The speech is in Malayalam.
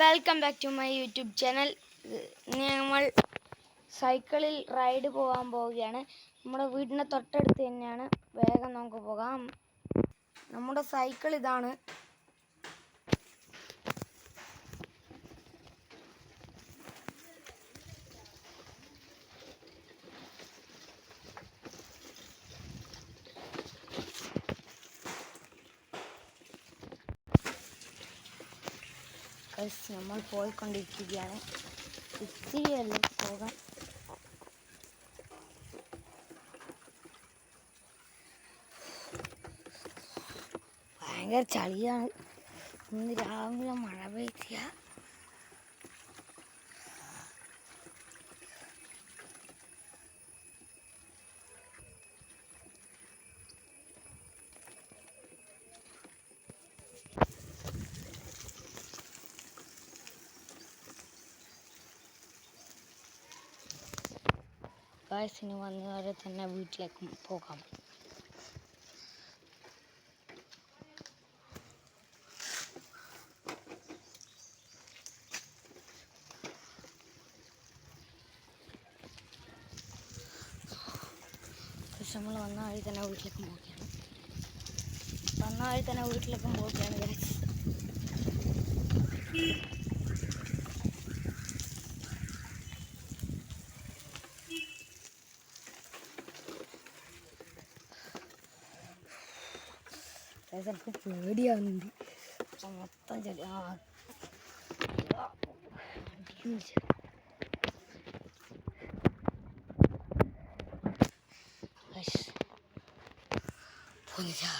Welcome back to my YouTube channel. നമ്മൾ സൈക്കിളിൽ റൈഡ് പോകാൻ പോവുകയാണ്. നമ്മുടെ വീടിൻ്റെ തൊട്ടടുത്ത് തന്നെയാണ്. വേഗം നമുക്ക് പോകാം. നമ്മുടെ സൈക്കിൾ ഇതാണ്. നമ്മൾ പോയിക്കൊണ്ടിരിക്കുകയാണ്. ഇത്തിരിയല്ല പോകാൻ. ഭയങ്കര ചളിയാണ്. ഇന്ന് രാവിലെ മഴ പെയ്തിയ ഇനി വന്നവരെ തന്നെ വീട്ടിലേക്ക് പോകാം. നമ്മൾ വന്ന വഴി തന്നെ വീട്ടിലേക്കും പോവുകയാണ്. ഗൈസ്. എനിക്ക് പേടിയാവുന്നുണ്ട്. മൊത്തം ചെടി പൊന്നിച്ചാ